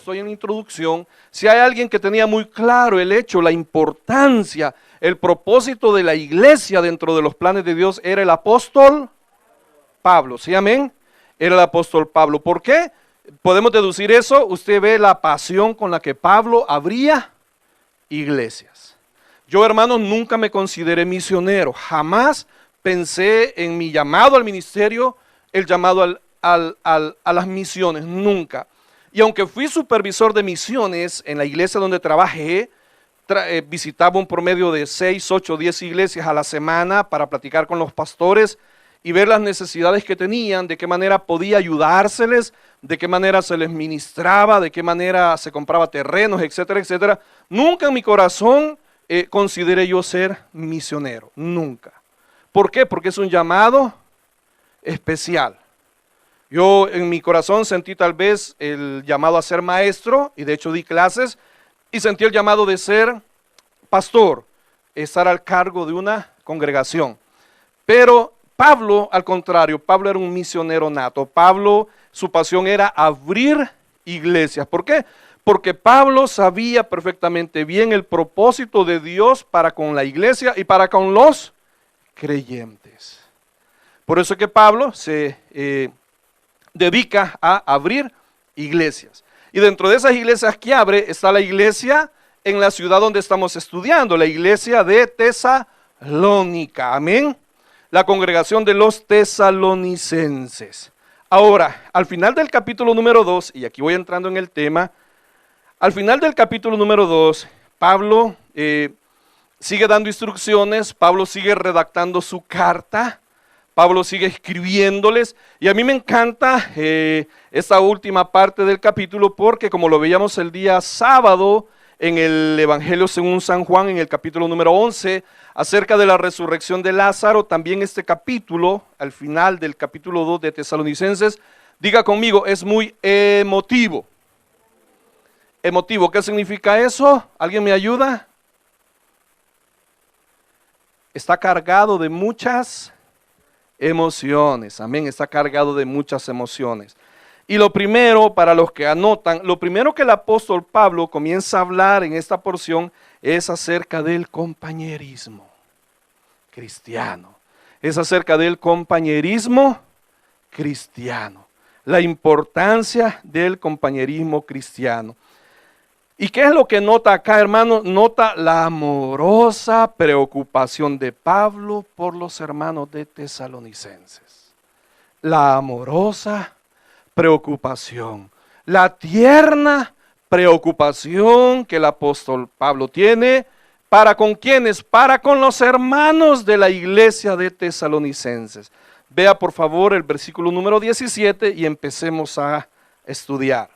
estoy en la introducción, si hay alguien que tenía muy claro el hecho, la importancia, el propósito de la iglesia dentro de los planes de Dios, era el apóstol Pablo. ¿Sí, amén? Era el apóstol Pablo. ¿Por qué? Podemos deducir eso. Usted ve la pasión con la que Pablo abría iglesias. Yo, hermanos, nunca me consideré misionero. Jamás pensé en mi llamado al ministerio, el llamado a las misiones. Nunca. Y aunque fui supervisor de misiones en la iglesia donde trabajé, visitaba un promedio de 6, 8, 10 iglesias a la semana para platicar con los pastores y ver las necesidades que tenían, de qué manera podía ayudárseles, de qué manera se les ministraba, de qué manera se compraba terrenos, etcétera, etcétera. Nunca en mi corazón consideré yo ser misionero, nunca. ¿Por qué? Porque es un llamado especial. Yo en mi corazón sentí tal vez el llamado a ser maestro, y de hecho di clases, y sentí el llamado de ser pastor, estar al cargo de una congregación. Pero Pablo, al contrario, Pablo era un misionero nato. Pablo, su pasión era abrir iglesias. ¿Por qué? Porque Pablo sabía perfectamente bien el propósito de Dios para con la iglesia y para con los creyentes. Por eso es que Pablo se dedica a abrir iglesias. Y dentro de esas iglesias que abre está la iglesia en la ciudad donde estamos estudiando, la iglesia de Tesalónica. Amén. La congregación de los tesalonicenses. Ahora, al final del capítulo número 2, y aquí voy entrando en el tema, al final del capítulo número 2, Pablo sigue dando instrucciones, Pablo sigue redactando su carta, Pablo sigue escribiéndoles, y a mí me encanta esta última parte del capítulo porque, como lo veíamos el día sábado en el Evangelio según San Juan, en el capítulo número 11, acerca de la resurrección de Lázaro, también este capítulo, al final del capítulo 2 de Tesalonicenses, diga conmigo, es muy emotivo. Emotivo, ¿qué significa eso? ¿Alguien me ayuda? Está cargado de muchas emociones, amén, está cargado de muchas emociones. Y lo primero, para los que anotan, lo primero que el apóstol Pablo comienza a hablar en esta porción es acerca del compañerismo cristiano. Es acerca del compañerismo cristiano. La importancia del compañerismo cristiano. ¿Y qué es lo que nota acá, hermano? Nota la amorosa preocupación de Pablo por los hermanos de Tesalonicenses. La amorosa preocupación, la tierna preocupación que el apóstol Pablo tiene, ¿para con quiénes? Para con los hermanos de la iglesia de Tesalonicenses. Vea por favor el versículo número 17 y empecemos a estudiar.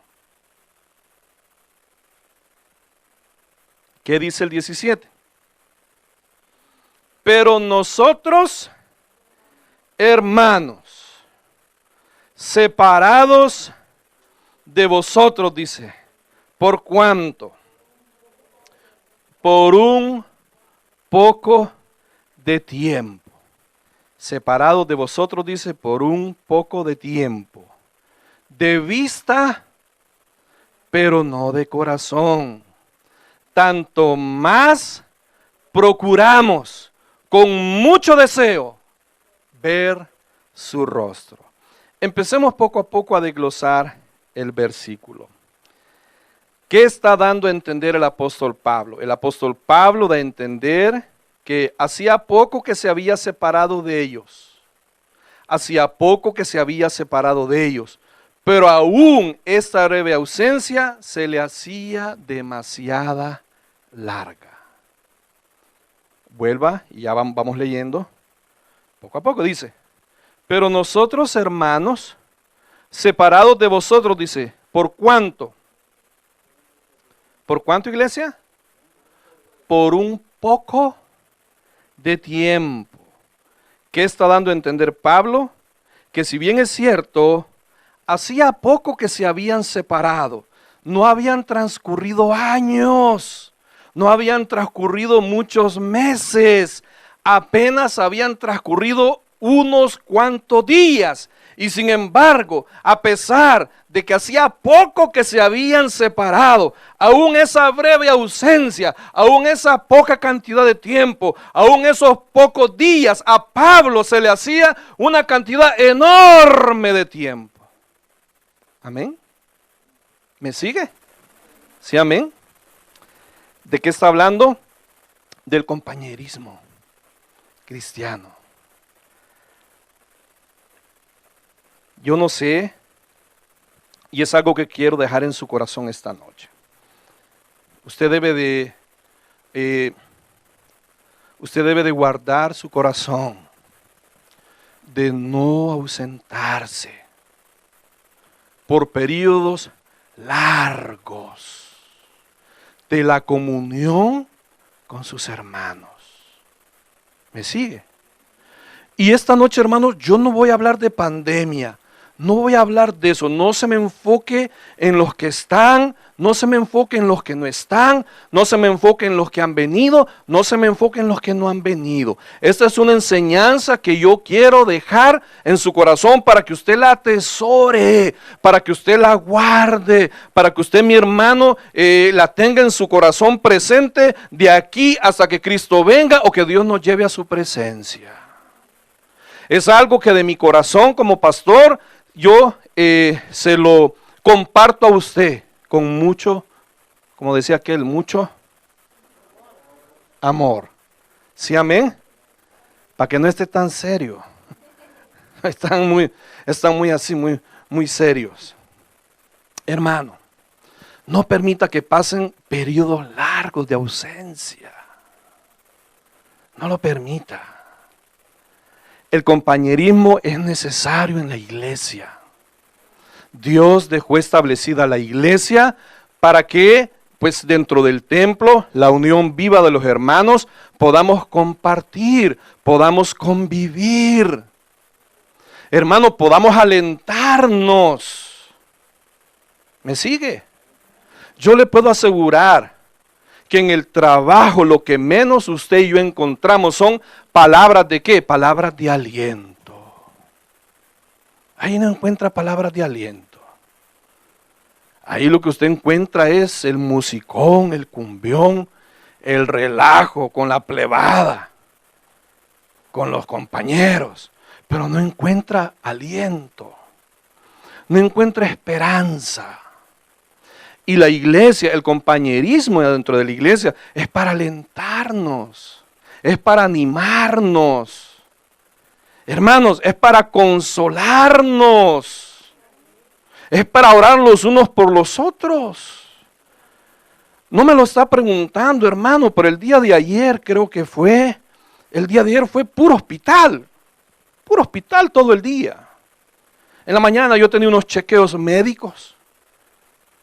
¿Qué dice el 17? Pero nosotros, hermanos, separados de vosotros, dice, ¿por cuánto? Por un poco de tiempo. Separados de vosotros, dice, por un poco de tiempo. De vista, pero no de corazón. Tanto más procuramos con mucho deseo ver su rostro. Empecemos poco a poco a desglosar el versículo. ¿Qué está dando a entender el apóstol Pablo? El apóstol Pablo da a entender que hacía poco que se había separado de ellos. Hacía poco que se había separado de ellos. Pero aún esta breve ausencia se le hacía demasiada larga. Vuelva y ya vamos leyendo. Poco a poco dice. Pero nosotros, hermanos, separados de vosotros, dice, ¿por cuánto? ¿Por cuánto, iglesia? Por un poco de tiempo. ¿Qué está dando a entender Pablo? Que si bien es cierto, hacía poco que se habían separado, no habían transcurrido años, no habían transcurrido muchos meses, apenas habían transcurrido unos cuantos días. Y sin embargo, a pesar de que hacía poco que se habían separado, aún esa breve ausencia, aún esa poca cantidad de tiempo, aún esos pocos días, a Pablo se le hacía una cantidad enorme de tiempo. Amén. ¿Me sigue? Sí, amén. ¿De qué está hablando? Del compañerismo cristiano. Yo no sé, y es algo que quiero dejar en su corazón esta noche. Usted debe de guardar su corazón, de no ausentarse por periodos largos de la comunión con sus hermanos. ¿Me sigue? Y esta noche, hermanos, yo no voy a hablar de pandemia, no voy a hablar de eso. No se me enfoque en los que están, no se me enfoque en los que no están, no se me enfoque en los que han venido, no se me enfoque en los que no han venido. Esta es una enseñanza que yo quiero dejar en su corazón para que usted la atesore, para que usted la guarde, para que usted, mi hermano, la tenga en su corazón presente de aquí hasta que Cristo venga o que Dios nos lleve a su presencia. Es algo que de mi corazón como pastor yo se lo comparto a usted con mucho, como decía aquel, mucho amor. ¿Sí, amén? Para que no esté tan serio. Están muy así, muy serios. Hermano, no permita que pasen periodos largos de ausencia. No lo permita. El compañerismo es necesario en la iglesia. Dios dejó establecida la iglesia para que, pues dentro del templo, la unión viva de los hermanos, podamos compartir, podamos convivir. Hermano, podamos alentarnos. ¿Me sigue? Yo le puedo asegurar que en el trabajo lo que menos usted y yo encontramos son palabras de ¿qué? Palabras de aliento. Ahí no encuentra palabras de aliento. Ahí lo que usted encuentra es el musicón, el cumbión, el relajo con la plebada, con los compañeros. Pero no encuentra aliento, no encuentra esperanza. Y la iglesia, el compañerismo dentro de la iglesia es para alentarnos, es para animarnos. Hermanos, es para consolarnos, es para orar los unos por los otros. No me lo está preguntando, hermano, pero el día de ayer fue puro hospital todo el día. En la mañana yo tenía unos chequeos médicos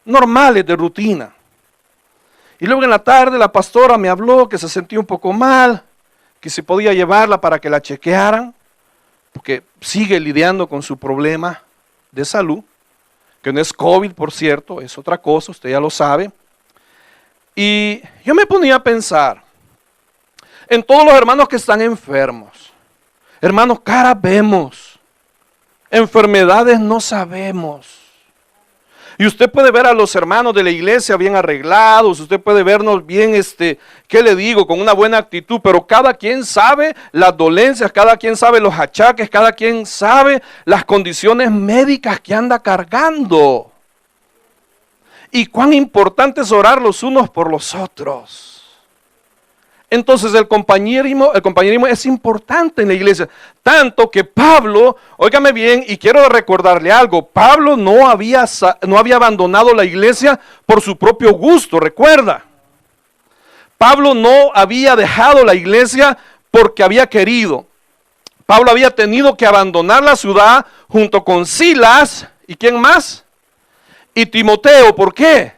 normales de rutina. Y luego en la tarde la pastora me habló que se sentía un poco mal, que se podía llevarla para que la chequearan, porque sigue lidiando con su problema de salud, que no es COVID, por cierto, es otra cosa, usted ya lo sabe. Y yo me ponía a pensar en todos los hermanos que están enfermos. Hermanos, caras vemos, enfermedades no sabemos. Y usted puede ver a los hermanos de la iglesia bien arreglados, usted puede vernos bien, ¿qué le digo? Con una buena actitud, pero cada quien sabe las dolencias, cada quien sabe los achaques, cada quien sabe las condiciones médicas que anda cargando. Y cuán importante es orar los unos por los otros. Entonces el compañerismo es importante en la iglesia, tanto que Pablo, óigame bien, y quiero recordarle algo, Pablo no había abandonado la iglesia por su propio gusto, recuerda. Pablo no había dejado la iglesia porque había querido. Pablo había tenido que abandonar la ciudad junto con Silas, ¿y quién más? Y Timoteo, ¿por qué?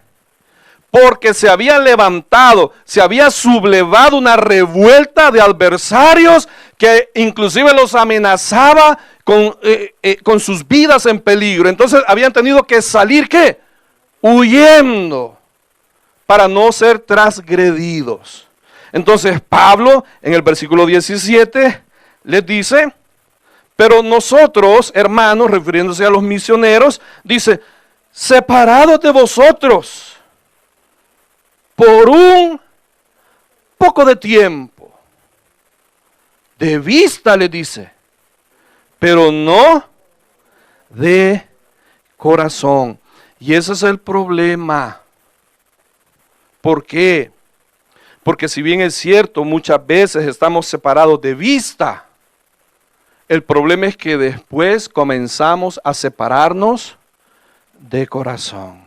Porque se había levantado, se había sublevado una revuelta de adversarios que inclusive los amenazaba con sus vidas en peligro. Entonces habían tenido que salir, ¿qué? Huyendo para no ser transgredidos. Entonces Pablo en el versículo 17 les dice, Pero nosotros, hermanos, refiriéndose a los misioneros, dice, separados de vosotros por un poco de tiempo, de vista, le dice, pero no de corazón. Y ese es el problema. ¿Por qué? Porque si bien es cierto, muchas veces estamos separados de vista, el problema es que después comenzamos a separarnos de corazón.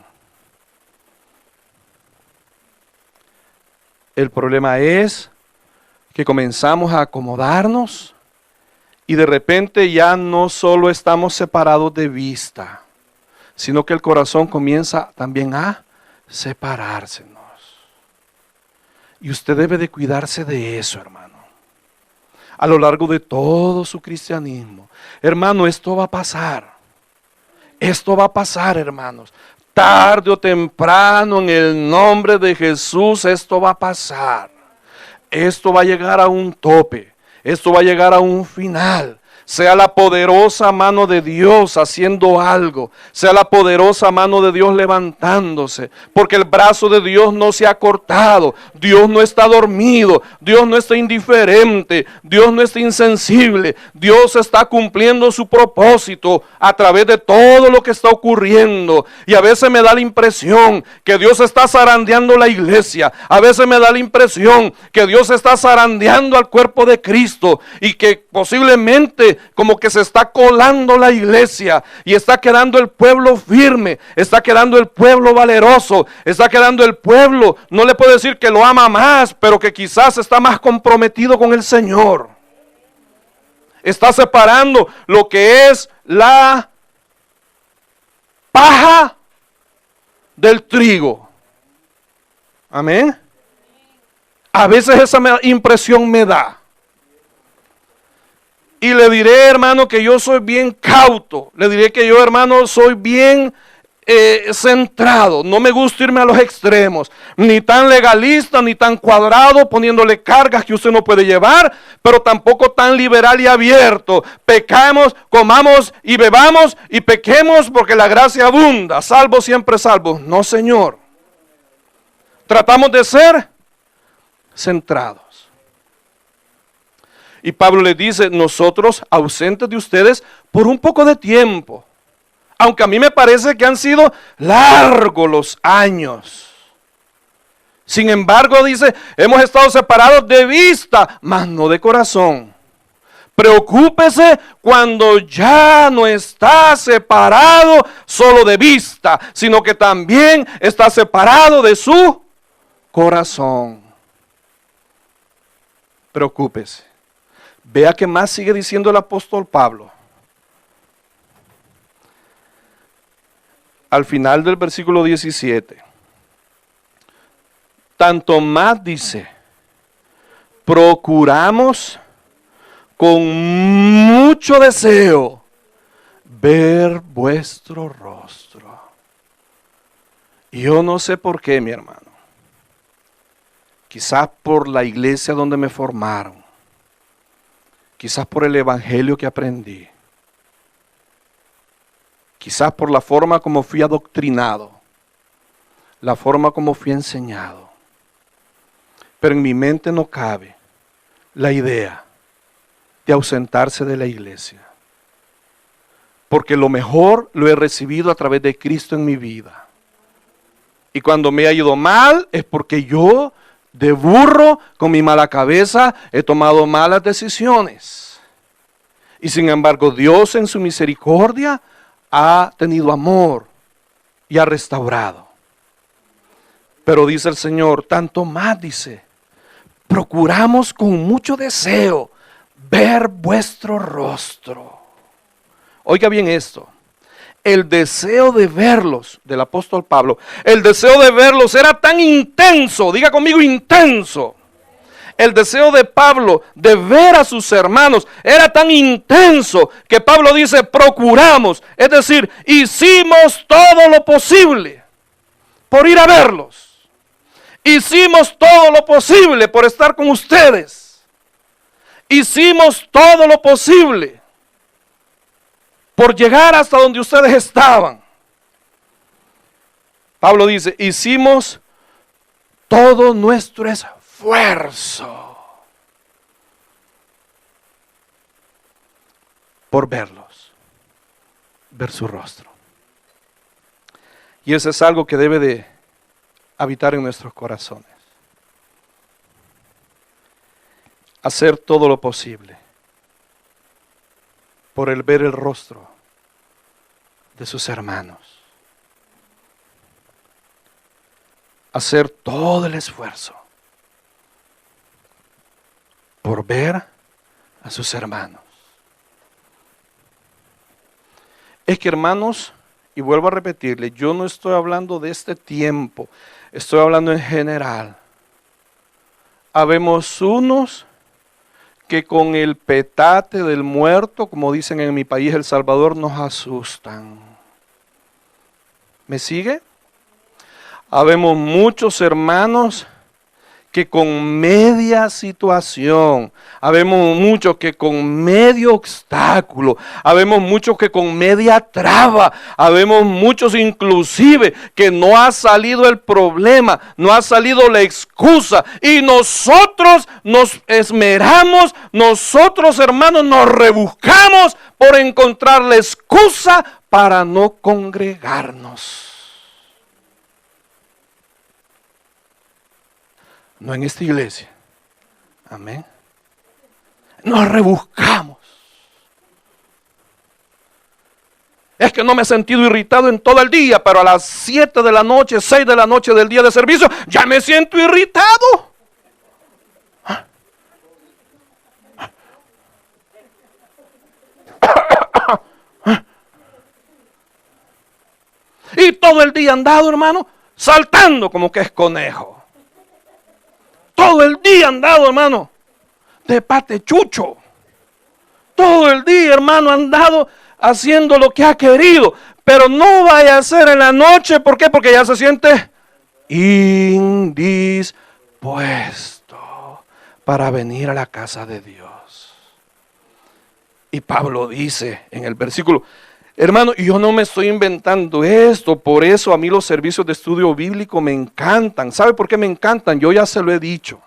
El problema es que comenzamos a acomodarnos y de repente ya no solo estamos separados de vista, sino que el corazón comienza también a separársenos. Y usted debe de cuidarse de eso, hermano. A lo largo de todo su cristianismo. Hermano, esto va a pasar. Esto va a pasar, hermanos. Tarde o temprano, en el nombre de Jesús, esto va a pasar. Esto va a llegar a un tope. Esto va a llegar a un final. Sea la poderosa mano de Dios haciendo algo. Sea la poderosa mano de Dios levantándose. Porque el brazo de Dios no se ha cortado. Dios no está dormido. Dios no está indiferente. Dios no está insensible. Dios está cumpliendo su propósito a través de todo lo que está ocurriendo. Y a veces me da la impresión que Dios está zarandeando la iglesia. A veces me da la impresión que Dios está zarandeando al cuerpo de Cristo. Y que posiblemente como que se está colando la iglesia y está quedando el pueblo firme, está quedando el pueblo valeroso, está quedando el pueblo, no le puedo decir que lo ama más, pero que quizás está más comprometido con el Señor. Está separando lo que es la paja del trigo. Amén. A veces esa impresión me da. Y le diré, hermano, que yo soy bien cauto. Le diré que yo, hermano, soy bien centrado. No me gusta irme a los extremos. Ni tan legalista, ni tan cuadrado, poniéndole cargas que usted no puede llevar, pero tampoco tan liberal y abierto. Pecamos, comamos y bebamos y pequemos porque la gracia abunda. Salvo siempre salvo. No, Señor. Tratamos de ser centrados. Y Pablo le dice, nosotros ausentes de ustedes por un poco de tiempo. Aunque a mí me parece que han sido largos los años. Sin embargo, dice, hemos estado separados de vista, mas no de corazón. Preocúpese cuando ya no está separado solo de vista, sino que también está separado de su corazón. Preocúpese. Vea que más sigue diciendo el apóstol Pablo. Al final del versículo 17. Tanto más dice, procuramos con mucho deseo ver vuestro rostro. Y yo no sé por qué, mi hermano. Quizás por la iglesia donde me formaron. Quizás por el evangelio que aprendí. Quizás por la forma como fui adoctrinado. La forma como fui enseñado. Pero en mi mente no cabe la idea de ausentarse de la iglesia. Porque lo mejor lo he recibido a través de Cristo en mi vida. Y cuando me ha ido mal es porque yo, de burro, con mi mala cabeza, he tomado malas decisiones. Y sin embargo, Dios en su misericordia ha tenido amor y ha restaurado. Pero dice el Señor, tanto más dice, procuramos con mucho deseo ver vuestro rostro. Oiga bien esto. El deseo de verlos, del apóstol Pablo, el deseo de verlos era tan intenso, diga conmigo intenso. El deseo de Pablo de ver a sus hermanos era tan intenso que Pablo dice, procuramos, es decir, hicimos todo lo posible por ir a verlos. Hicimos todo lo posible por estar con ustedes. Hicimos todo lo posible. por llegar hasta donde ustedes estaban. Pablo dice, hicimos todo nuestro esfuerzo por verlos, ver su rostro. Y eso es algo que debe de habitar en nuestros corazones. Hacer todo lo posible por el ver el rostro de sus hermanos. Hacer todo el esfuerzo por ver a sus hermanos. Es que, hermanos, y vuelvo a repetirle, yo no estoy hablando de este tiempo, estoy hablando en general. Habemos unos que con el petate del muerto, como dicen en mi país, El Salvador, nos asustan. ¿Me sigue? Habemos muchos hermanos que con media situación, habemos muchos que con medio obstáculo, habemos muchos que con media traba, habemos muchos inclusive que no ha salido el problema, no ha salido la excusa, y nosotros nos esmeramos, nosotros, hermanos, nos rebuscamos por encontrar la excusa para no congregarnos. No en esta iglesia. Amén. Nos rebuscamos. Es que no me he sentido irritado en todo el día, pero a las 7 de la noche, 6 de la noche del día de servicio, ya me siento irritado. Y todo el día andado, hermano, saltando como que es conejo. Todo el día andado, hermano, de patechucho. Todo el día, hermano, andado haciendo lo que ha querido. Pero no vaya a ser en la noche. ¿Por qué? Porque ya se siente indispuesto para venir a la casa de Dios. Y Pablo dice en el versículo, hermano, yo no me estoy inventando esto, por eso a mí los servicios de estudio bíblico me encantan. ¿Sabe por qué me encantan? Yo ya se lo he dicho.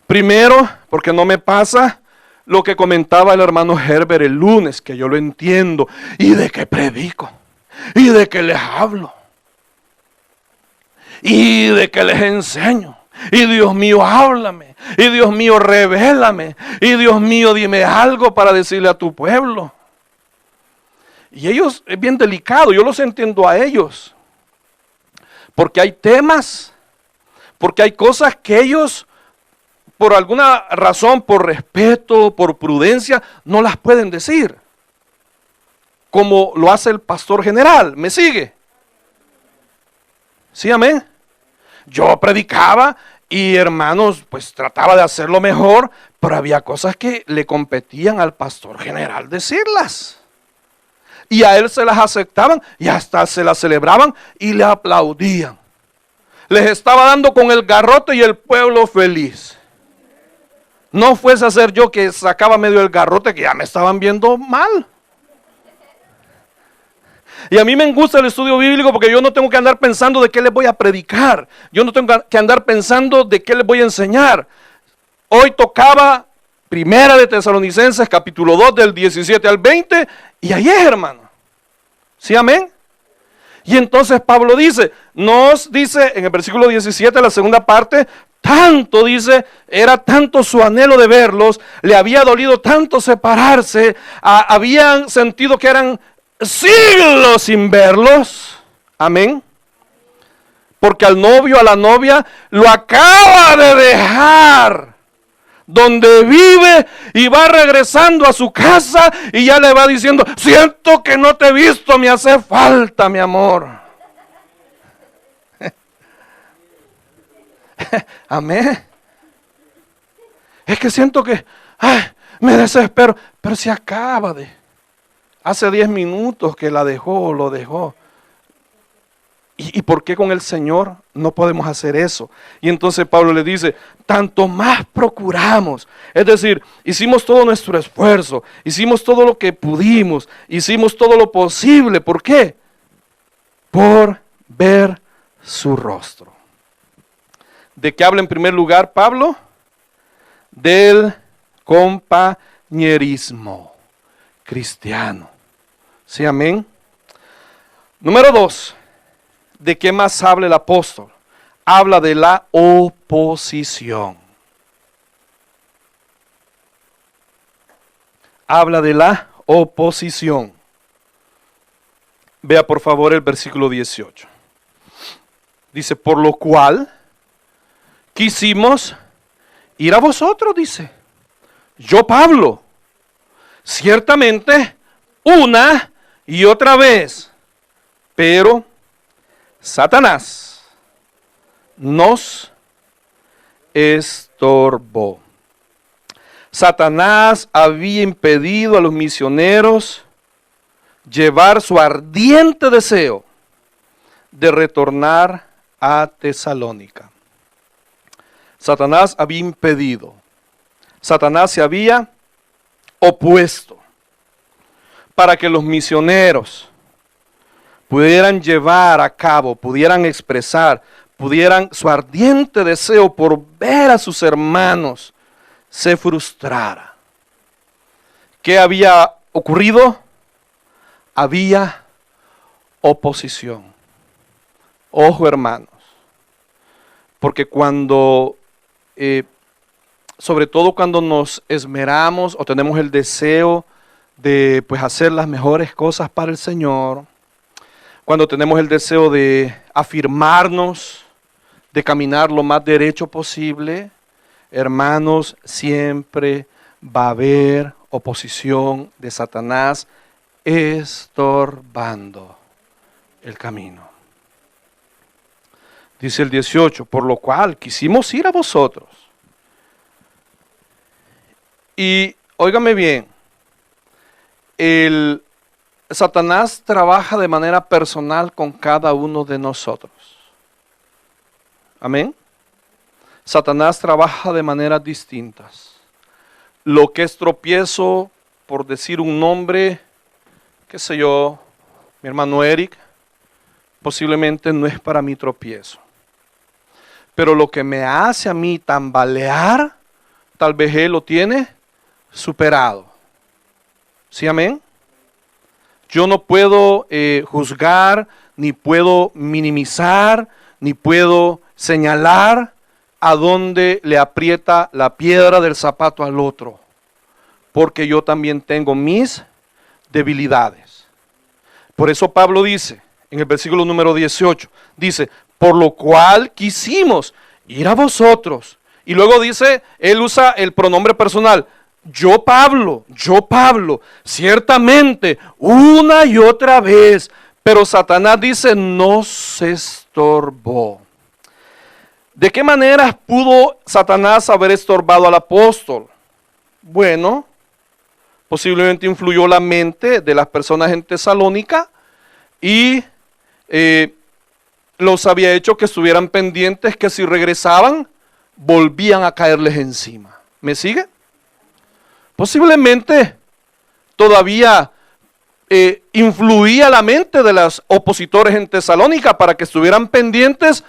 Primero, porque no me pasa lo que comentaba el hermano Herbert el lunes, que yo lo entiendo, y de que predico, y de que les hablo, y de que les enseño. Y Dios mío, háblame, y Dios mío, revélame, y Dios mío, dime algo para decirle a tu pueblo. Y ellos, es bien delicado, yo los entiendo a ellos. Porque hay temas, porque hay cosas que ellos, por alguna razón, por respeto, por prudencia, no las pueden decir. Como lo hace el pastor general, ¿me sigue? ¿Sí, amén? Yo predicaba y, hermanos, pues trataba de hacerlo mejor, pero había cosas que le competían al pastor general decirlas. Y a él se las aceptaban y hasta se las celebraban y le aplaudían. Les estaba dando con el garrote y el pueblo feliz. No fuese a ser yo que sacaba medio el garrote, que ya me estaban viendo mal. Y a mí me gusta el estudio bíblico porque yo no tengo que andar pensando de qué les voy a predicar. Yo no tengo que andar pensando de qué les voy a enseñar. Hoy tocaba Primera de Tesalonicenses, capítulo 2, del 17 al 20, y ahí es, hermano. ¿Sí, amén? Y entonces Pablo dice, nos dice en el versículo 17, la segunda parte, tanto dice, era tanto su anhelo de verlos, le había dolido tanto separarse, habían sentido que eran siglos sin verlos, amén, porque al novio, a la novia, lo acaba de dejar donde vive y va regresando a su casa y ya le va diciendo, siento que no te he visto, me hace falta, mi amor. Amén. Es que siento que me desespero, pero se acaba de... Hace 10 minutos que la dejó, lo dejó. ¿Y por qué con el Señor no podemos hacer eso? Y entonces Pablo le dice, tanto más procuramos. Es decir, hicimos todo nuestro esfuerzo, hicimos todo lo que pudimos, hicimos todo lo posible. ¿Por qué? Por ver su rostro. ¿De qué habla en primer lugar Pablo? Del compañerismo cristiano. ¿Sí, amén? Número 2. ¿De qué más habla el apóstol? Habla de la oposición. Habla de la oposición. Vea por favor el versículo 18. Dice, por lo cual quisimos ir a vosotros, dice. Yo, Pablo, ciertamente una y otra vez, pero Satanás nos estorbó. Satanás había impedido a los misioneros llevar su ardiente deseo de retornar a Tesalónica. Satanás había impedido. Satanás se había opuesto para que los misioneros pudieran llevar a cabo, pudieran expresar, su ardiente deseo por ver a sus hermanos se frustrara. ¿Qué había ocurrido? Había oposición. Ojo, hermanos, porque sobre todo cuando nos esmeramos o tenemos el deseo de hacer las mejores cosas para el Señor, cuando tenemos el deseo de afirmarnos, de caminar lo más derecho posible, hermanos, siempre va a haber oposición de Satanás estorbando el camino. Dice el 18, por lo cual quisimos ir a vosotros. Y óigame bien, Satanás trabaja de manera personal con cada uno de nosotros. Amén. Satanás trabaja de maneras distintas. Lo que es tropiezo, por decir un nombre, qué sé yo, mi hermano Eric, posiblemente no es para mí tropiezo. Pero lo que me hace a mí tambalear, tal vez él lo tiene superado. ¿Sí, amén? Yo no puedo juzgar, ni puedo minimizar, ni puedo señalar a dónde le aprieta la piedra del zapato al otro. Porque yo también tengo mis debilidades. Por eso Pablo dice, en el versículo número 18, dice, por lo cual quisimos ir a vosotros. Y luego dice, él usa el pronombre personal, yo Pablo, ciertamente, una y otra vez. Pero Satanás dice, nos estorbó. ¿De qué manera pudo Satanás haber estorbado al apóstol? Bueno, posiblemente influyó la mente de las personas en Tesalónica y los había hecho que estuvieran pendientes que si regresaban, volvían a caerles encima. ¿Me sigue? Posiblemente todavía influía la mente de los opositores en Tesalónica para que estuvieran pendientes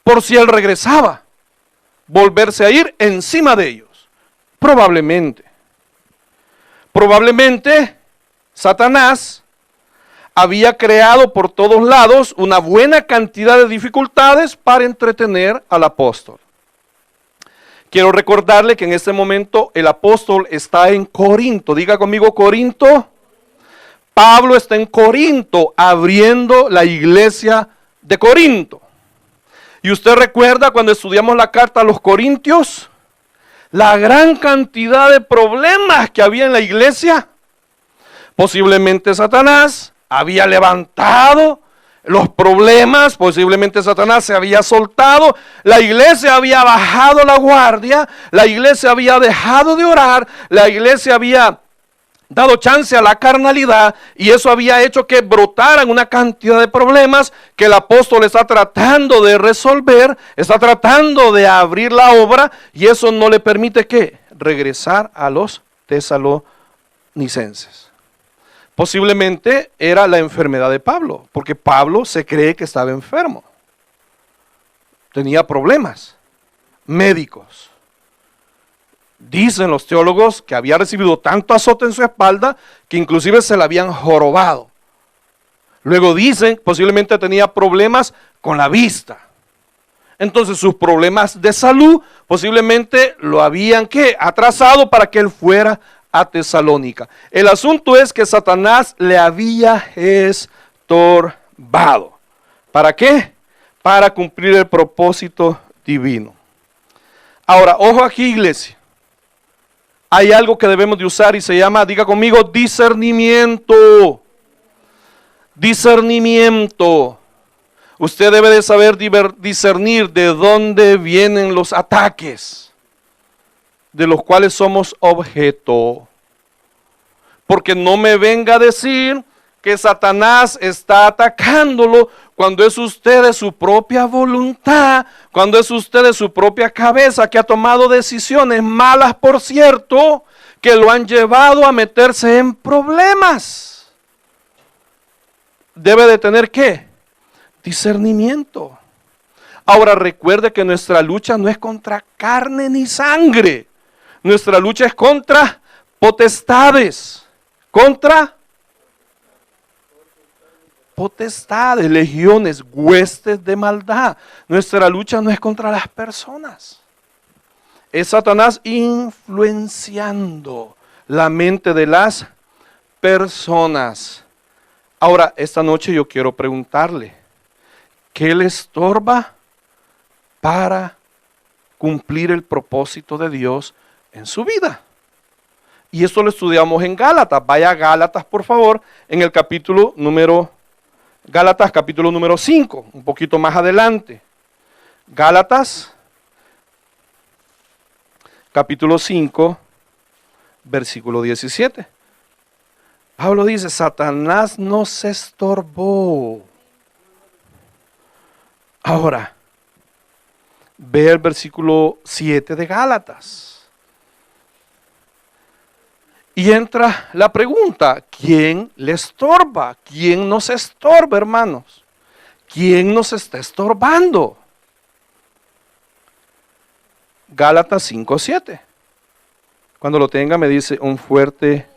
por si él regresaba, volverse a ir encima de ellos. Probablemente Satanás había creado por todos lados una buena cantidad de dificultades para entretener al apóstol. Quiero recordarle que en este momento el apóstol está en Corinto. Diga conmigo, Corinto. Pablo está en Corinto abriendo la iglesia de Corinto. Y usted recuerda cuando estudiamos la carta a los Corintios, la gran cantidad de problemas que había en la iglesia. Posiblemente Satanás había levantado los problemas, posiblemente Satanás se había soltado, la iglesia había bajado la guardia, la iglesia había dejado de orar, la iglesia había dado chance a la carnalidad, y eso había hecho que brotaran una cantidad de problemas que el apóstol está tratando de resolver, está tratando de abrir la obra, y eso no le permite ¿qué? Regresar a los tesalonicenses. Posiblemente era la enfermedad de Pablo, porque Pablo se cree que estaba enfermo. Tenía problemas médicos. Dicen los teólogos que había recibido tanto azote en su espalda que inclusive se la habían jorobado. Luego dicen posiblemente tenía problemas con la vista. Entonces sus problemas de salud posiblemente lo habían ¿qué? Atrasado para que él fuera a Tesalónica. El asunto es que Satanás le había estorbado. ¿Para qué? Para cumplir el propósito divino. Ahora, ojo aquí, iglesia. Hay algo que debemos de usar y se llama, diga conmigo, discernimiento. Discernimiento. Usted debe de saber discernir de dónde vienen los ataques de los cuales somos objeto. Porque no me venga a decir que Satanás está atacándolo cuando es usted de su propia voluntad, cuando es usted de su propia cabeza que ha tomado decisiones malas, por cierto, que lo han llevado a meterse en problemas. Debe de tener ¿qué? Discernimiento. Ahora recuerde que nuestra lucha no es contra carne ni sangre. Nuestra lucha es contra potestades, contra potestades, legiones, huestes de maldad. Nuestra lucha no es contra las personas. Es Satanás influenciando la mente de las personas. Ahora, esta noche yo quiero preguntarle, ¿qué le estorba para cumplir el propósito de Dios en su vida? Y esto lo estudiamos en Gálatas. Vaya a Gálatas, por favor, en el capítulo número Gálatas capítulo número 5, un poquito más adelante. Gálatas capítulo 5, versículo 17. Pablo dice, Satanás nos estorbó. Ahora, ve el versículo 7 de Gálatas. Y entra la pregunta, ¿quién le estorba? ¿Quién nos estorba, hermanos? ¿Quién nos está estorbando? Gálatas 5:7. Cuando lo tenga me dice un fuerte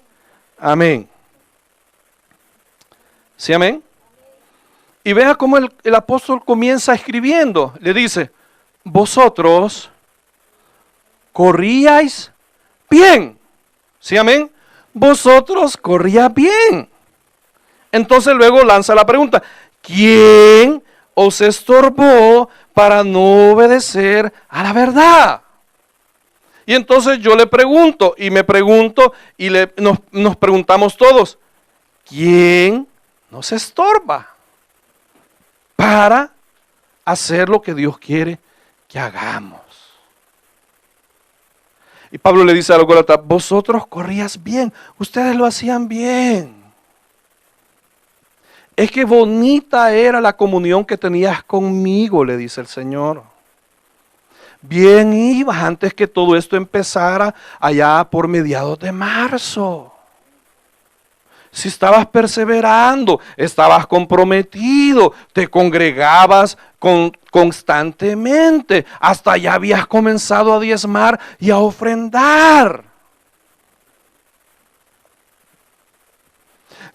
amén. ¿Sí, amén? Y vea cómo el apóstol comienza escribiendo. Le dice, vosotros corríais bien. ¿Sí, amén? Vosotros corríais bien. Entonces luego lanza la pregunta, ¿quién os estorbó para no obedecer a la verdad? Y entonces yo le pregunto, y me pregunto, y nos preguntamos todos, ¿quién nos estorba para hacer lo que Dios quiere que hagamos? Y Pablo le dice a los Gálatas, vosotros corrías bien, ustedes lo hacían bien. Es que bonita era la comunión que tenías conmigo, le dice el Señor. Bien ibas antes que todo esto empezara allá por mediados de marzo. Si estabas perseverando, estabas comprometido, te congregabas constantemente, hasta ya habías comenzado a diezmar y a ofrendar.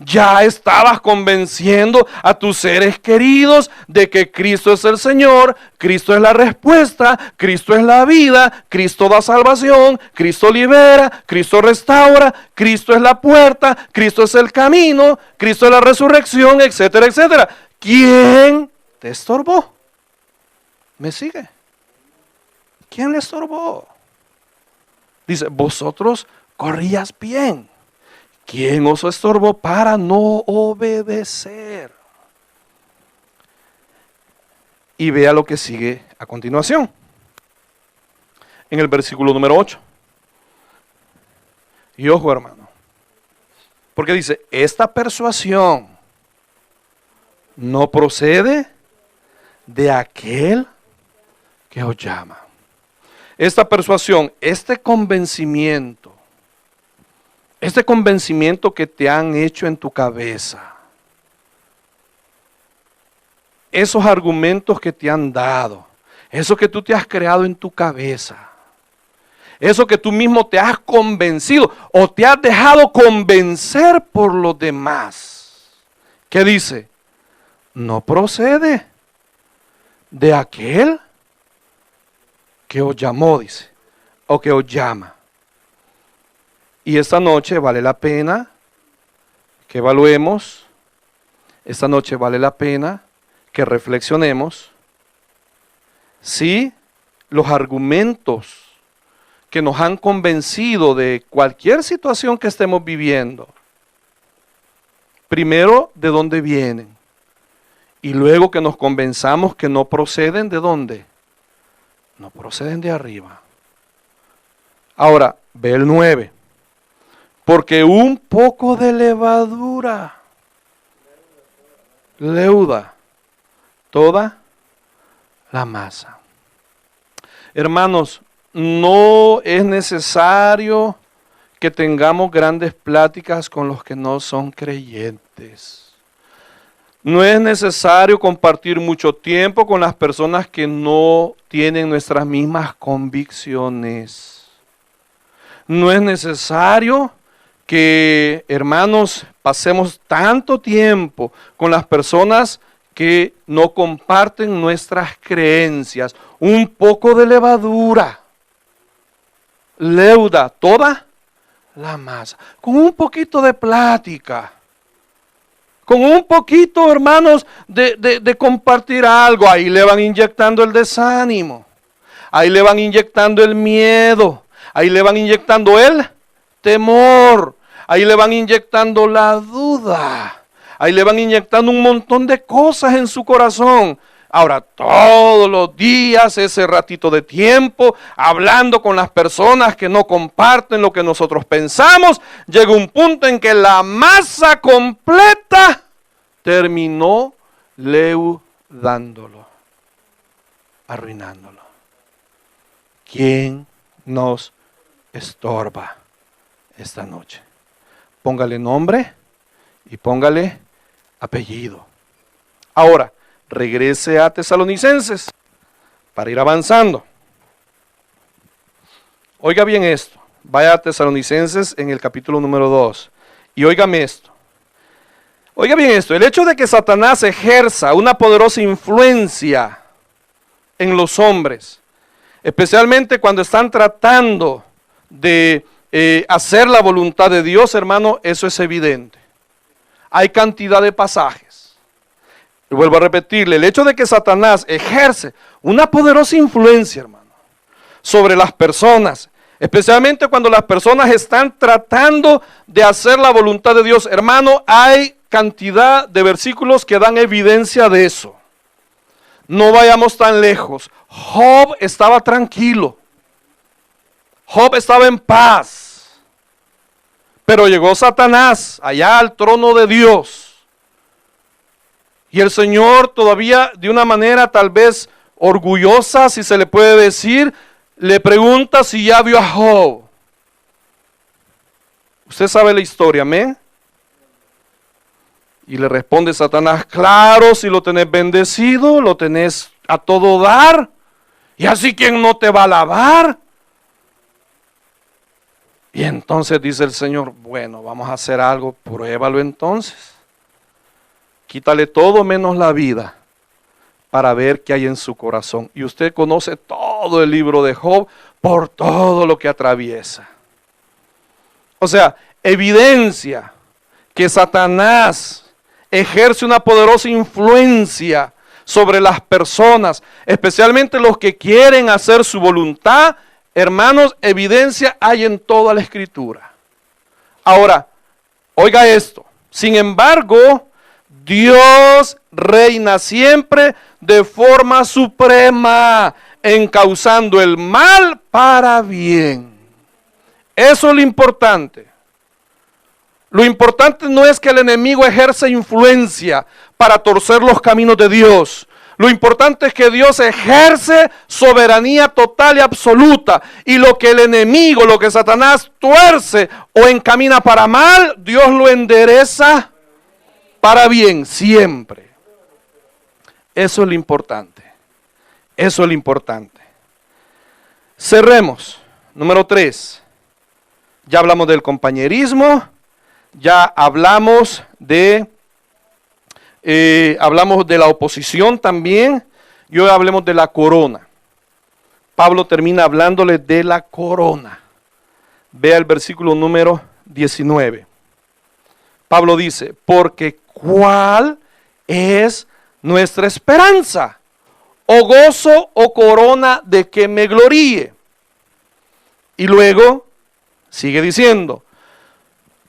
Ya estabas convenciendo a tus seres queridos de que Cristo es el Señor, Cristo es la respuesta, Cristo es la vida, Cristo da salvación, Cristo libera, Cristo restaura, Cristo es la puerta, Cristo es el camino, Cristo es la resurrección, etcétera, etcétera. ¿Quién te estorbó? ¿Me sigue? ¿Quién le estorbó? Dice, vosotros corrías bien. ¿Quién os estorbó para no obedecer? Y vea lo que sigue a continuación. En el versículo número 8. Y ojo, hermano. Porque dice, esta persuasión no procede de aquel que os llama. Esta persuasión, este convencimiento que te han hecho en tu cabeza, esos argumentos que te han dado, eso que tú te has creado en tu cabeza, eso que tú mismo te has convencido o te has dejado convencer por los demás. ¿Qué dice? No procede de aquel que os llamó, dice, o que os llama. Y esta noche vale la pena que evaluemos, esta noche vale la pena que reflexionemos si los argumentos que nos han convencido de cualquier situación que estemos viviendo, primero, ¿de dónde vienen? Y luego que nos convenzamos que no proceden, ¿de dónde? No proceden de arriba. Ahora, ve el 9. Porque un poco de levadura leuda toda la masa. Hermanos, no es necesario que tengamos grandes pláticas con los que no son creyentes. No es necesario compartir mucho tiempo con las personas que no tienen nuestras mismas convicciones. No es necesario que, hermanos, pasemos tanto tiempo con las personas que no comparten nuestras creencias. Un poco de levadura leuda toda la masa. Con un poquito de plática, con un poquito, hermanos, de compartir algo, ahí le van inyectando el desánimo, ahí le van inyectando el miedo, ahí le van inyectando el temor, ahí le van inyectando la duda, ahí le van inyectando un montón de cosas en su corazón. Ahora, todos los días, ese ratito de tiempo, hablando con las personas que no comparten lo que nosotros pensamos, llega un punto en que la masa completa terminó leudándolo, arruinándolo. ¿Quién nos estorba esta noche? Póngale nombre y póngale apellido. Ahora, regrese a Tesalonicenses para ir avanzando. Oiga bien esto. Vaya a Tesalonicenses en el capítulo número 2. Y óigame esto. Oiga bien esto. El hecho de que Satanás ejerza una poderosa influencia en los hombres, especialmente cuando están tratando de hacer la voluntad de Dios, hermano, eso es evidente. Hay cantidad de pasajes. Y vuelvo a repetirle, el hecho de que Satanás ejerce una poderosa influencia, hermano, sobre las personas, especialmente cuando las personas están tratando de hacer la voluntad de Dios, hermano, hay cantidad de versículos que dan evidencia de eso. No vayamos tan lejos. Job estaba tranquilo. Job estaba en paz. Pero llegó Satanás allá al trono de Dios. Y el Señor todavía de una manera tal vez orgullosa, si se le puede decir, le pregunta si ya vio a Job. Usted sabe la historia, amén. Y le responde Satanás, claro, si lo tenés bendecido, lo tenés a todo dar. Y así, ¿quién no te va a alabar? Y entonces dice el Señor, bueno, vamos a hacer algo, pruébalo entonces. Quítale todo menos la vida para ver qué hay en su corazón. Y usted conoce todo el libro de Job por todo lo que atraviesa. O sea, evidencia que Satanás ejerce una poderosa influencia sobre las personas, especialmente los que quieren hacer su voluntad. Hermanos, evidencia hay en toda la Escritura. Ahora, oiga esto. Sin embargo, Dios reina siempre de forma suprema, encauzando el mal para bien. Eso es lo importante. Lo importante no es que el enemigo ejerce influencia para torcer los caminos de Dios. Lo importante es que Dios ejerce soberanía total y absoluta. Y lo que el enemigo, lo que Satanás tuerce o encamina para mal, Dios lo endereza para bien, siempre. Eso es lo importante. Eso es lo importante. Cerremos. Número 3. Ya hablamos del compañerismo. Ya hablamos de la oposición también. Y hoy hablemos de la corona. Pablo termina hablándole de la corona. Vea el versículo número 19. Pablo dice, porque ¿cuál es nuestra esperanza? O gozo o corona de que me gloríe. Y luego sigue diciendo,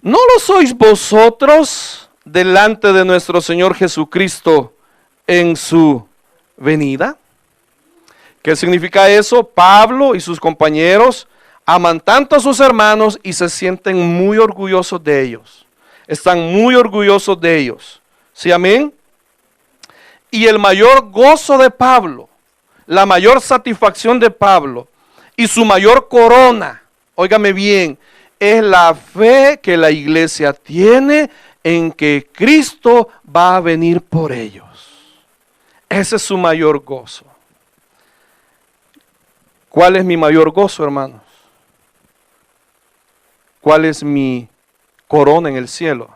¿no lo sois vosotros delante de nuestro Señor Jesucristo en su venida? ¿Qué significa eso? Pablo y sus compañeros aman tanto a sus hermanos y se sienten muy orgullosos de ellos. Están muy orgullosos de ellos. ¿Sí, amén? Y el mayor gozo de Pablo, la mayor satisfacción de Pablo y su mayor corona, óigame bien, es la fe que la iglesia tiene en que Cristo va a venir por ellos. Ese es su mayor gozo. ¿Cuál es mi mayor gozo, hermanos? ¿Cuál es mi corona en el cielo?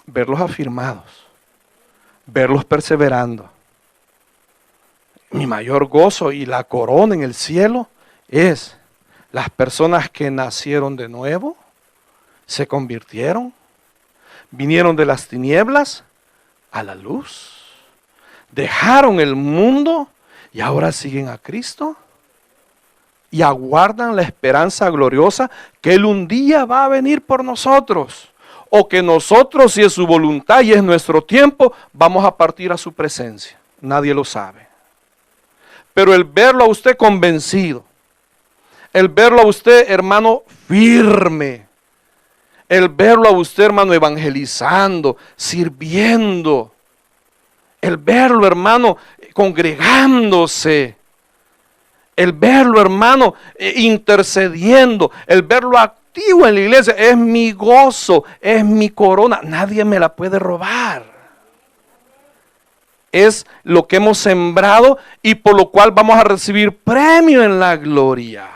Verlos afirmados, verlos perseverando. Mi mayor gozo y la corona en el cielo es las personas que nacieron de nuevo, se convirtieron, vinieron de las tinieblas a la luz, dejaron el mundo y ahora siguen a Cristo y aguardan la esperanza gloriosa que Él un día va a venir por nosotros, o que nosotros, si es su voluntad y es nuestro tiempo, vamos a partir a su presencia. Nadie lo sabe. Pero el verlo a usted convencido, el verlo a usted, hermano, firme, el verlo a usted, hermano, evangelizando, sirviendo, el verlo, hermano, congregándose, el verlo, hermano, intercediendo, el verlo activo en la iglesia, es mi gozo, es mi corona, nadie me la puede robar. Es lo que hemos sembrado y por lo cual vamos a recibir premio en la gloria.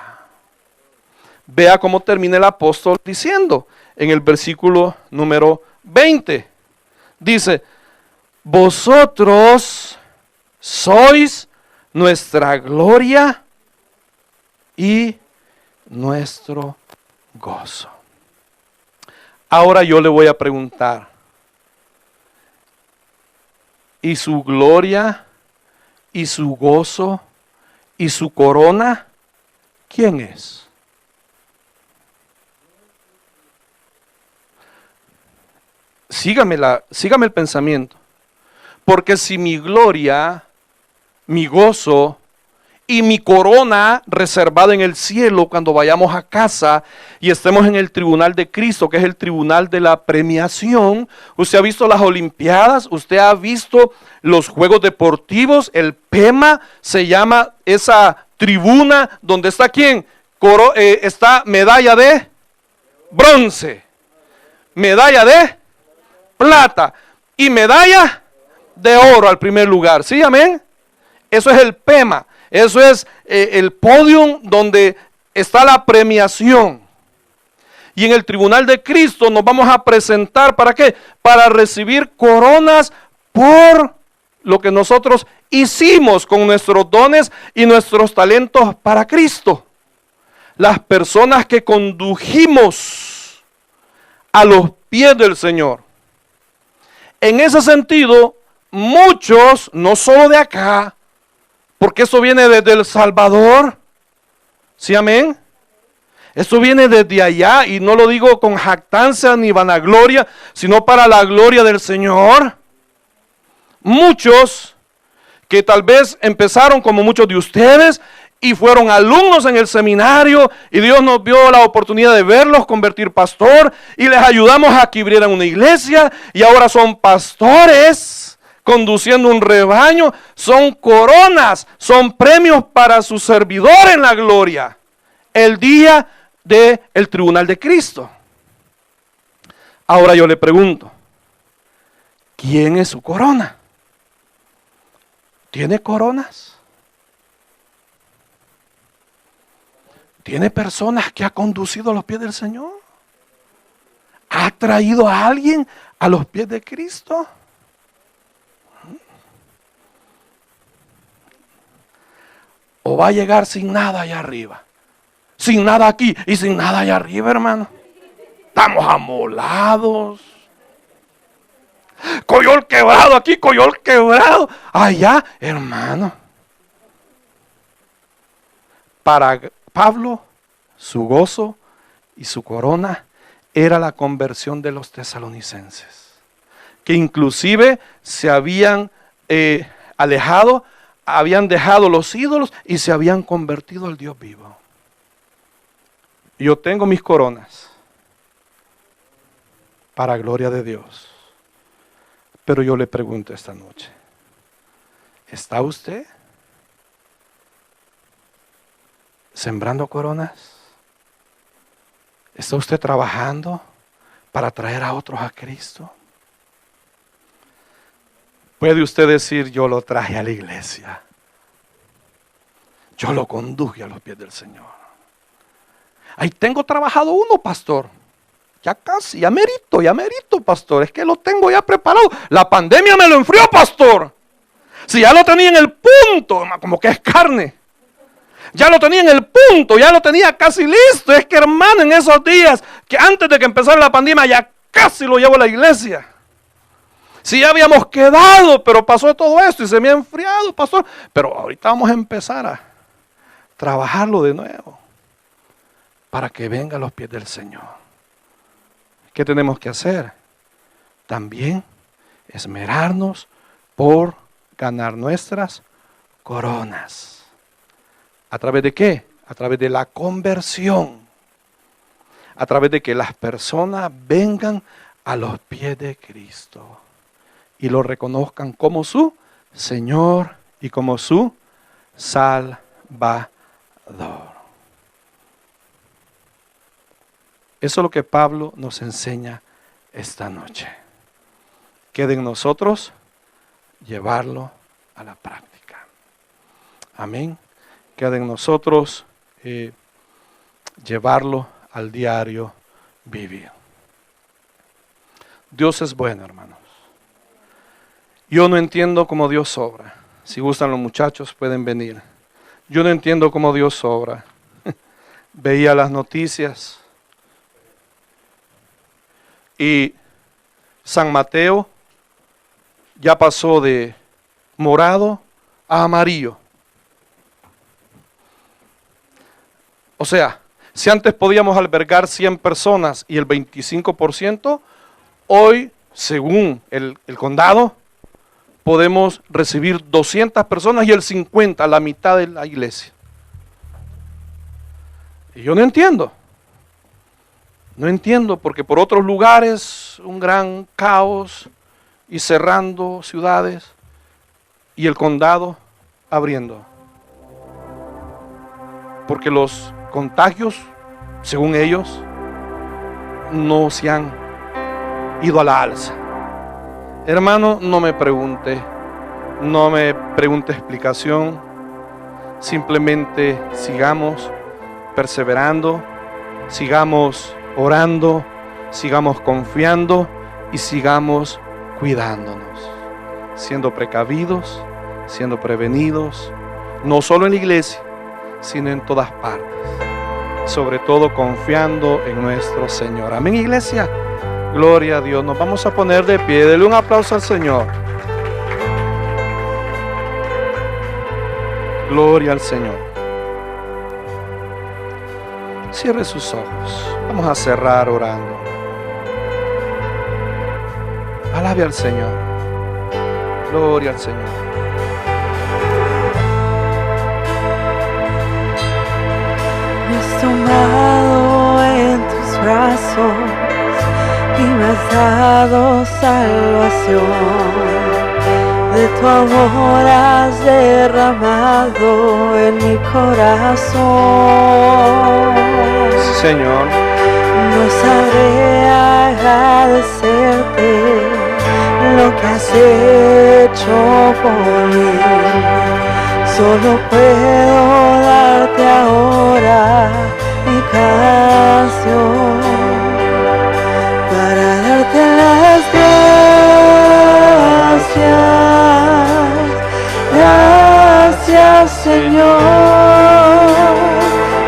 Vea cómo termina el apóstol diciendo en el versículo número 20. Dice, vosotros sois nuestra gloria y nuestro gozo. Ahora yo le voy a preguntar, ¿y su gloria y su gozo y su corona, quién es? Sígame el pensamiento. Porque si mi gloria, mi gozo y mi corona reservada en el cielo cuando vayamos a casa y estemos en el tribunal de Cristo, que es el tribunal de la premiación. Usted ha visto las Olimpiadas, usted ha visto los Juegos Deportivos, el PEMA se llama esa tribuna donde está ¿quién? Está medalla de bronce, medalla de plata y medalla de oro al primer lugar. ¿Sí, amén? Eso es el PEMA. Eso es el podium donde está la premiación. Y en el tribunal de Cristo nos vamos a presentar, ¿para qué? Para recibir coronas por lo que nosotros hicimos con nuestros dones y nuestros talentos para Cristo. Las personas que condujimos a los pies del Señor. En ese sentido, muchos, no solo de acá, porque eso viene desde El Salvador, ¿sí, amén? Eso viene desde allá y no lo digo con jactancia ni vanagloria, sino para la gloria del Señor. Muchos que tal vez empezaron como muchos de ustedes y fueron alumnos en el seminario y Dios nos dio la oportunidad de verlos convertir pastor y les ayudamos a que abrieran una iglesia y ahora son pastores conduciendo un rebaño. Son coronas, son premios para su servidor en la gloria el día del tribunal de Cristo. Ahora yo le pregunto, ¿quién es su corona? ¿Tiene coronas? ¿Tiene personas que ha conducido a los pies del Señor? ¿Ha traído a alguien a los pies de Cristo? ¿O va a llegar sin nada allá arriba? Sin nada aquí y sin nada allá arriba, hermano. Estamos amolados. Coyol quebrado aquí, coyol quebrado allá, hermano. Para Pablo, su gozo y su corona era la conversión de los tesalonicenses, que inclusive se habían alejado, habían dejado los ídolos y se habían convertido al Dios vivo. Yo tengo mis coronas para gloria de Dios. Pero yo le pregunto esta noche, ¿está usted sembrando coronas? ¿Está usted trabajando para traer a otros a Cristo? ¿Puede usted decir, yo lo traje a la iglesia? Yo lo conduje a los pies del Señor. Ahí tengo trabajado uno, pastor. Ya casi, ya merito, pastor. Es que lo tengo ya preparado. La pandemia me lo enfrió, pastor. Si ya lo tenía en el punto, como que es carne. Ya lo tenía en el punto, ya lo tenía casi listo. Es que, hermano, en esos días, que antes de que empezara la pandemia, ya casi lo llevo a la iglesia. Si ya habíamos quedado, pero pasó todo esto y se me ha enfriado, pastor. Pero ahorita vamos a empezar a trabajarlo de nuevo para que venga a los pies del Señor. ¿Qué tenemos que hacer? También esmerarnos por ganar nuestras coronas. ¿A través de qué? A través de la conversión. A través de que las personas vengan a los pies de Cristo y lo reconozcan como su Señor y como su Salvador. Eso es lo que Pablo nos enseña esta noche. Queda en nosotros llevarlo a la práctica. Amén. Queda en nosotros llevarlo al diario vivir. Dios es bueno, hermanos. Yo no entiendo cómo Dios obra. Si gustan los muchachos pueden venir. Yo no entiendo cómo Dios obra. Veía las noticias. Y San Mateo ya pasó de morado a amarillo. O sea, si antes podíamos albergar 100 personas y el 25%, hoy, según el condado, podemos recibir 200 personas y el 50%, la mitad de la iglesia. Y yo no entiendo. No entiendo porque por otros lugares un gran caos y cerrando ciudades y el condado abriendo. Porque los contagios, según ellos, no se han ido a la alza. Hermano, no me pregunte explicación. Simplemente sigamos perseverando, sigamos orando, sigamos confiando y sigamos cuidándonos, siendo precavidos, siendo prevenidos, no solo en la iglesia, sino en todas partes, sobre todo confiando en nuestro Señor. Amén, iglesia. Gloria a Dios. Nos vamos a poner de pie. Dele un aplauso al Señor. Gloria al Señor. Cierre sus ojos. Vamos a cerrar orando. Alabe al Señor. Gloria al Señor. tomado en tus brazos y me has dado salvación. De tu amor has derramado en mi corazón. Señor. No sabré agradecerte lo que has hecho por mí. Solo puedo darte ahora mi canción para darte las gracias. Gracias, Señor.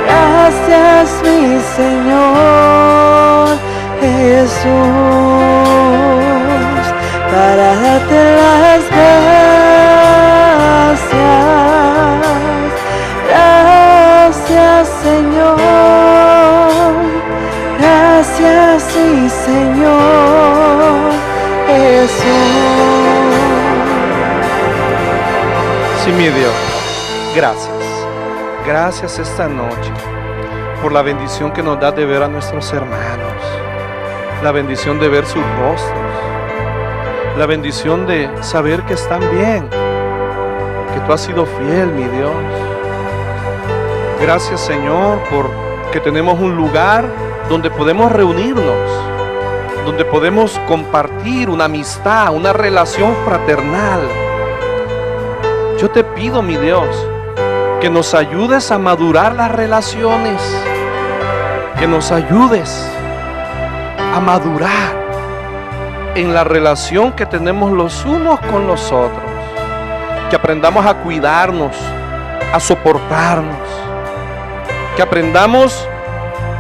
Gracias, mi Señor Jesús, para darte las gracias. Gracias, Señor. Gracias, mi Señor Jesús. Sí, mi Dios, gracias. Gracias esta noche por la bendición que nos da de ver a nuestros hermanos, la bendición de ver sus rostros, la bendición de saber que están bien, que tú has sido fiel, mi Dios. Gracias, Señor, por que tenemos un lugar donde podemos reunirnos, donde podemos compartir una amistad, una relación fraternal. Yo te pido, mi Dios, que nos ayudes a madurar las relaciones, que nos ayudes a madurar en la relación que tenemos los unos con los otros, que aprendamos a cuidarnos, a soportarnos, que aprendamos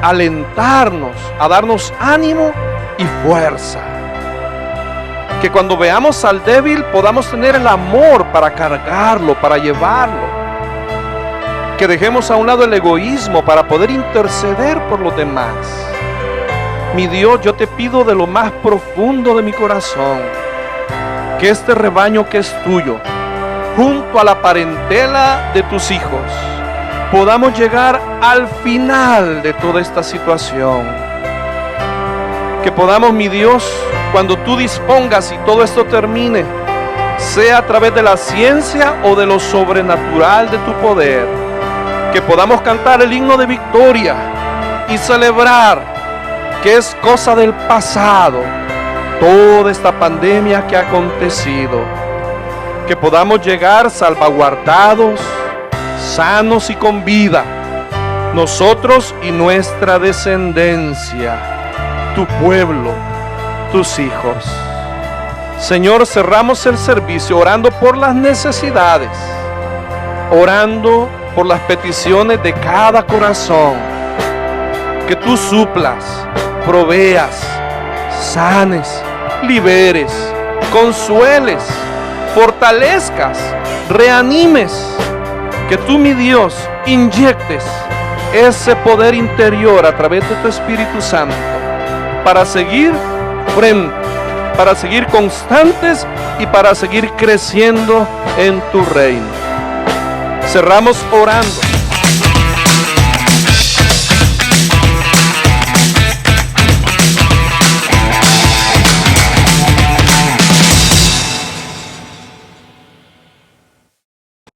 a alentarnos, a darnos ánimo y fuerza, que cuando veamos al débil podamos tener el amor para cargarlo, para llevarlo, que dejemos a un lado el egoísmo para poder interceder por los demás. Mi Dios, yo te pido de lo más profundo de mi corazón que este rebaño que es tuyo, junto a la parentela de tus hijos, podamos llegar al final de toda esta situación. Que podamos, mi Dios, cuando tú dispongas y todo esto termine, sea a través de la ciencia o de lo sobrenatural de tu poder, que podamos cantar el himno de victoria y celebrar que es cosa del pasado toda esta pandemia que ha acontecido, que podamos llegar salvaguardados, sanos y con vida, nosotros y nuestra descendencia, tu pueblo, tus hijos. Señor, cerramos el servicio orando por las necesidades, orando por las peticiones de cada corazón, que tú suplas, proveas, sanes, liberes, consueles, fortalezcas, reanimes, que tú, mi Dios, inyectes ese poder interior a través de tu Espíritu Santo para seguir frente, para seguir constantes y para seguir creciendo en tu reino. Cerramos orando